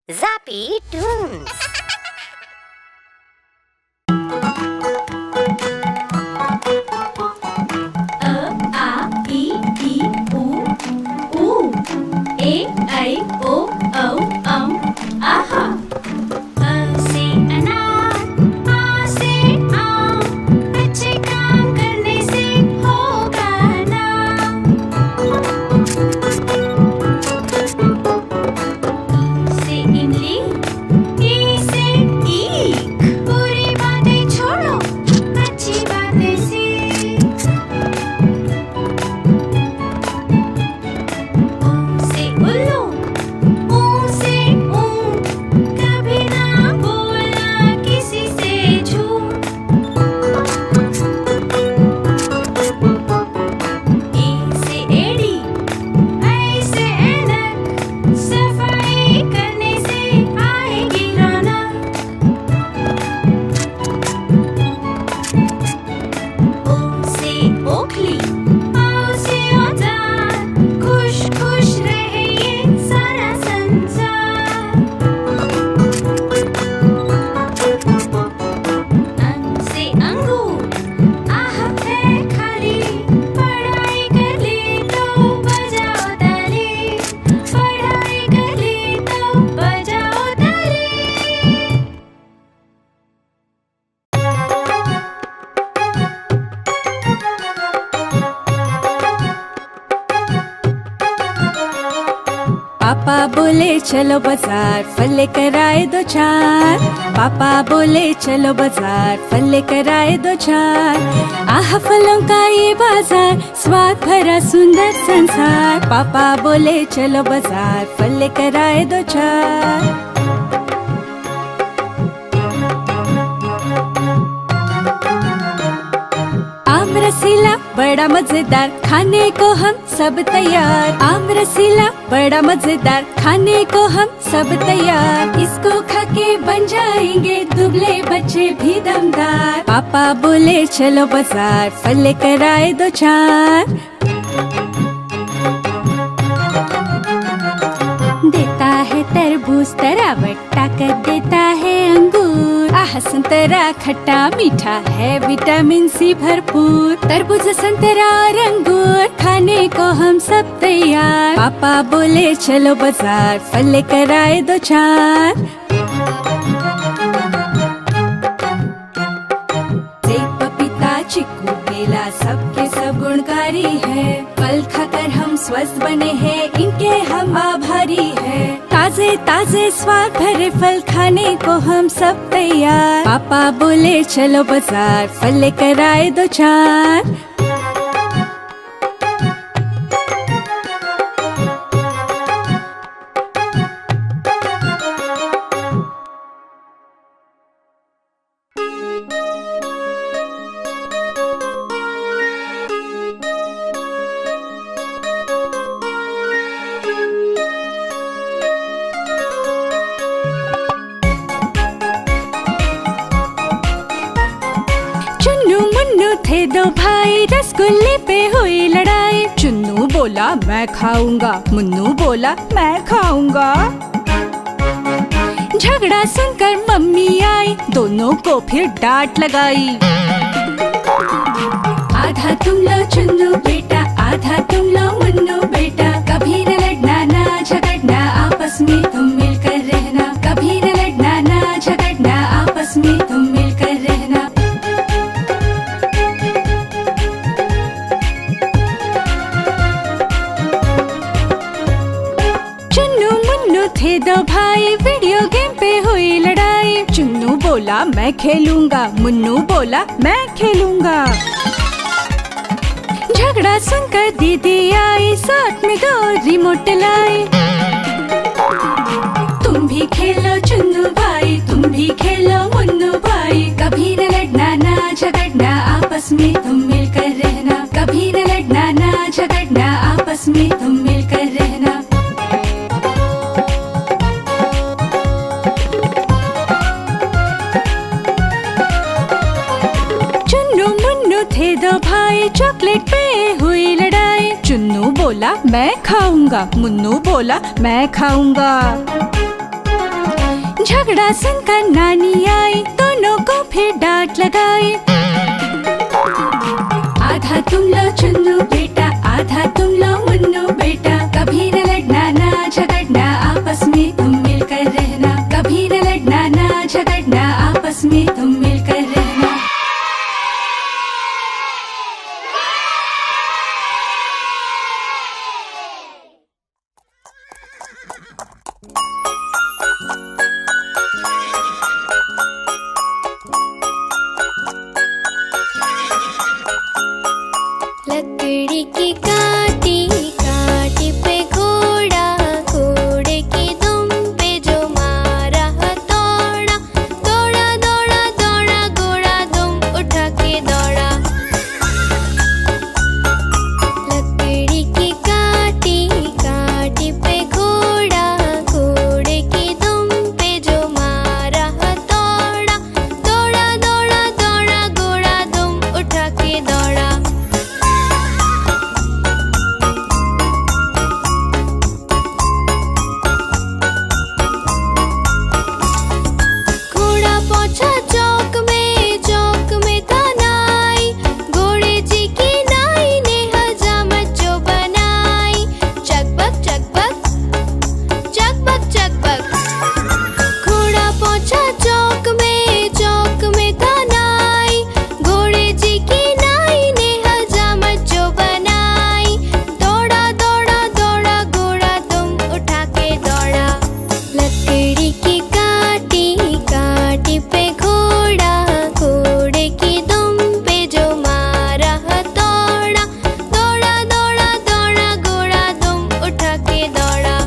Zappy Tunes. पापा बोले चलो बाजार फल लेकर आए दो चार। पापा बोले चलो बाजार फल लेकर आए दो चार। आह फलों का ये बाजार स्वाद भरा सुंदर संसार। पापा बोले चलो बाजार फल लेकर आए दो चार। आम रसीला बड़ा मजेदार खाने को हम सब तैयार। आम रसीला बड़ा मजेदार खाने को हम सब तैयार। इसको खा के बन जाएंगे दुबले बच्चे भी दमदार। पापा बोले चलो बाजार फल लेकर आए दो चार। देता है तरबूज तरावट ताकत देता है अंगूर। आह संतरा खट्टा मीठा है विटामिन सी भरपूर। तरबूज संतरा और अंगूर खाने को हम सब तैयार। पापा बोले चलो बाजार फल लेकर आए दो चार। सेब पपीता चीकू केला सबके सब गुणकारी है। फल खाकर हम स्वस्थ बने हैं इनके हम आभारी है। ताजे ताजे स्वाद भरे फल खाने को हम सब तैयार। पापा बोले चलो बाजार फल लेकर आए दो चार। थे दो भाई रसगुल्ले पे हुई लड़ाई। चुन्नू बोला मैं खाऊंगा, मुन्नू बोला मैं खाऊंगा। झगड़ा सुनकर मम्मी आई दोनों को फिर डांट लगाई। आधा तुम लो चुन्नू बेटा आधा तुम लो मुन्नू बेटा। कभी न लड़ना ना झगड़ना आपस में तुम मिलकर रहना। कभी न लड़ना ना झगड़ना आपस में तुम मिलकर रहना। थे दो भाई वीडियो गेम पे हुई लड़ाई। चुन्नू बोला मैं खेलूंगा, मुन्नू बोला मैं खेलूंगा। झगड़ा सुनकर दीदी आई साथ में दो रिमोट लाई। तुम भी खेलो चुन्नू भाई तुम भी खेलो मुन्नू भाई। कभी न लड़ना ना झगड़ना आपस में तुम मिलकर रहना। कभी न लड़ना ना झगड़ना आपस में तुम मिलकर रहना। थे दो भाई चॉकलेट पे हुई लड़ाई। चुन्नू बोला मैं खाऊंगा, मुन्नू बोला मैं खाऊंगा। झगड़ा सुनकर नानी आई, दोनों को फिर डांट लगाई। आधा तुम लो चुन्नू बेटा, आधा तुम लो मुन्नू बेटा, कभी न लड़ना ना झगड़ना, आपस में तुम मिलकर रहना, कभी न लड़ना ना झगड़ना, आपस में तुम मिलकर रहना। लकड़ी की काटी काटी पे घोड़ा, घोड़े की दुम पे जो मारा हथौड़ा, दौड़ा दौड़ा दौड़ा घोड़ा दुम उठा के दौड़ा। लकड़ी की काटी काटी पे घोड़ा, घोड़े की दुम पे जो मारा हथौड़ा, दौड़ा दौड़ा दौड़ा घोड़ा दुम उठा के दौड़ा। घोड़ा पहुंचा चौक में था नाई, घोड़े जी की नाई ने हजामत जो बनाई। चकबक चकबक चकबक चकबक। घोड़ा पहुंचा चौक में था नाई, घोड़े जी की नाई ने हजामत जो बनाई। दौड़ा दौड़ा दौड़ा घोड़ा दुम उठा के दौड़ा। लकड़ी की काटी काटी पे घोड़ा, घोड़े की दुम पे जो मारा हथौड़ा, दौड़ा दौड़ा दौड़ा घोड़ा दुम उठा के दौड़ा।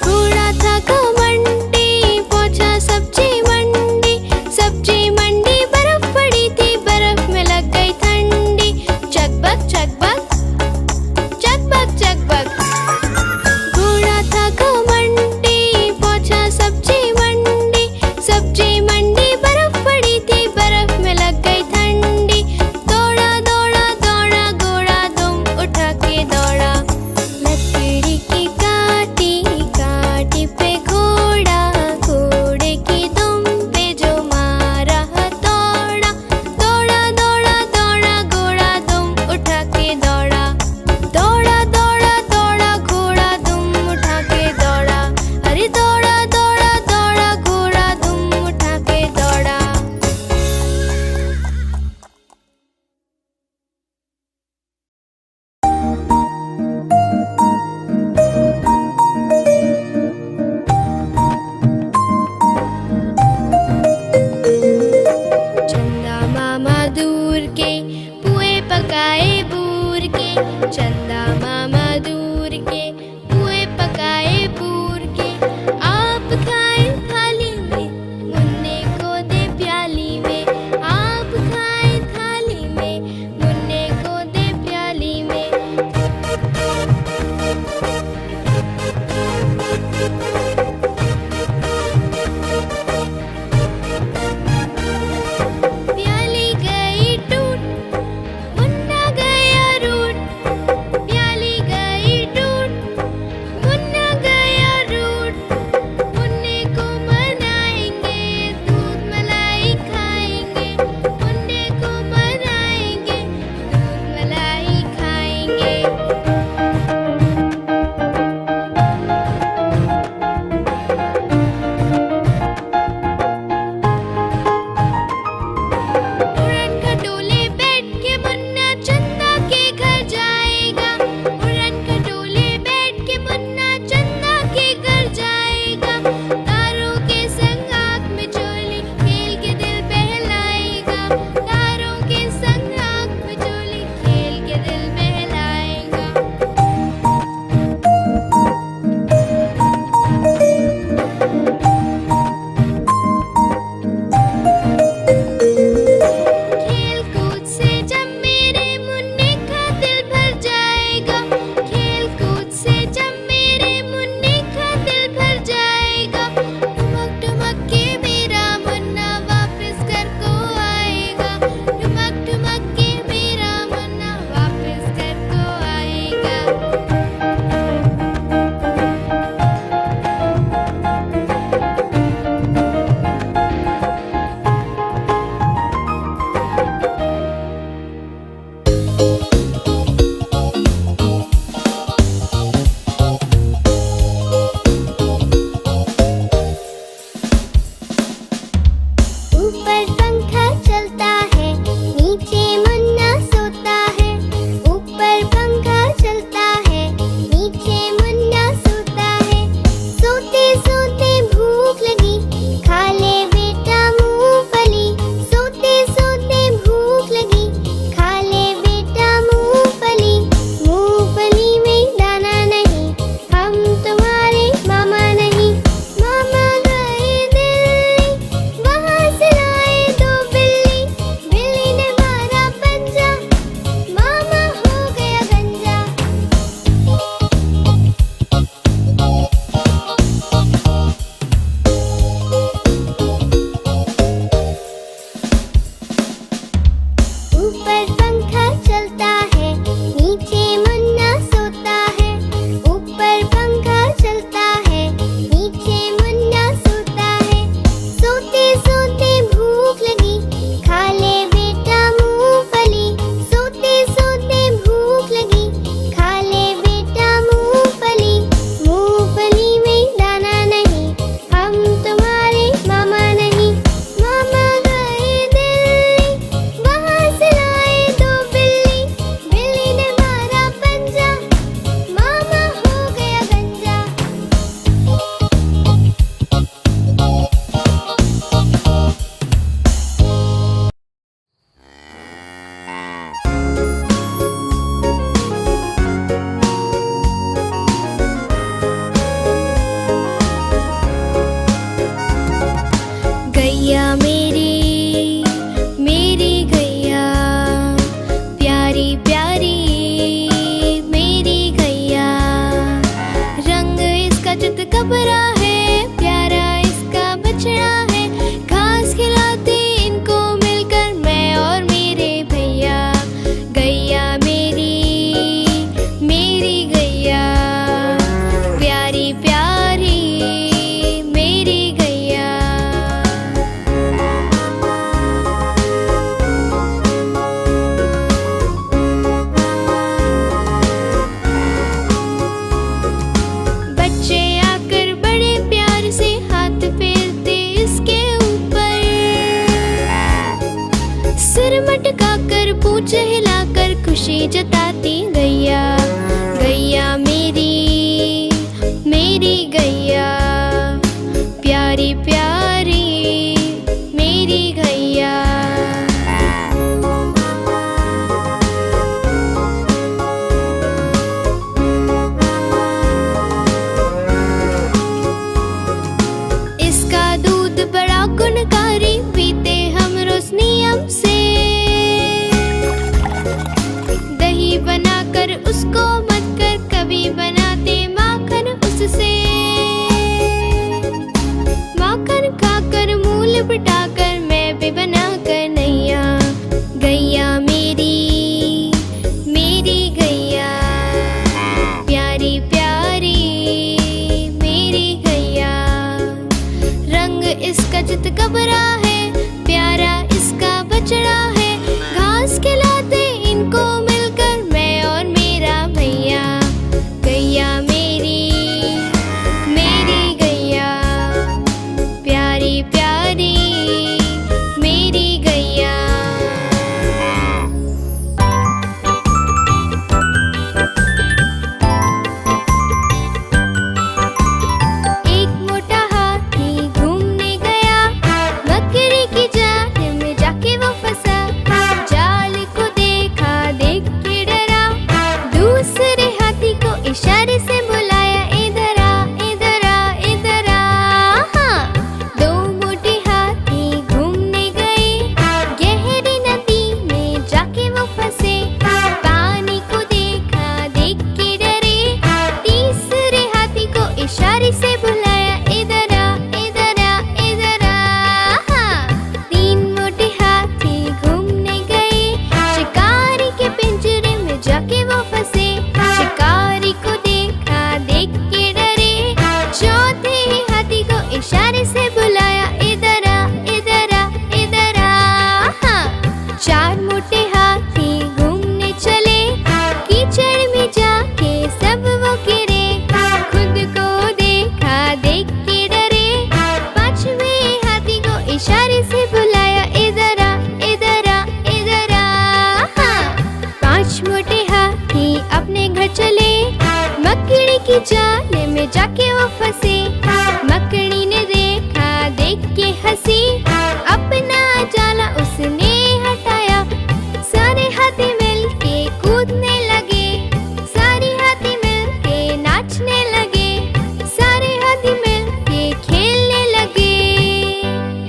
घोड़ा था घमंडी, पहुंचा सब्जी मंडी, सब्जी मंडी बर्फ पड़ी थी, बर्फ में लग गई ठंडी। चकबक चकबक चकबक चकबक। घोड़ा था घमंडी, पहुंचा सब्जी मंडी, सब्जी मंडी बर्फ पड़ी थी, बर्फ में लग गई ठंडी। दौड़ा दौड़ा दौड़ा घोड़ा दुम उठा के दौड़ा। लकड़ी की काटी काटी पे घोड़ा, घोड़े की दुम पे जो मारा हथौड़ा, दौड़ा दौड़ा दौड़ा घोड़ा दुम उठा के दौड़ा। दौड़ा दौड़ा दौड़ा घोड़ा दुम उठा के दौड़ा। अरे दौड़ा दौड़ा दौड़ा घोड़ा दुम उठा के दौड़ा। चंदा मामा दूर के पुए पकाए बूर के, चंदा मामा दूर के पुए पकाए बूर के। आप खाए थाली में, मुन्ने को दे प्याली में, आप खाए थाली में, मुन्ने को दे प्याली में। प्याली गई टूट, मुन्ना गया रूठ, प्याली गई पूंछ हिलाकर खुशी जताती गैया। गैया मेरी गैया, प्यारी प्यारी मेरी गैया। इसका दूध बड़ा गुणकारी, पीते हम रोज नियम से। दही बनाकर उसको मत कर, कभी बनाते माखन उससे। माखन खाकर मूल बिठाकर मैं भी बनाकर नैया। गैया मेरी गैया, प्यारी प्यारी मेरी गैया। रंग इसका चित घबरा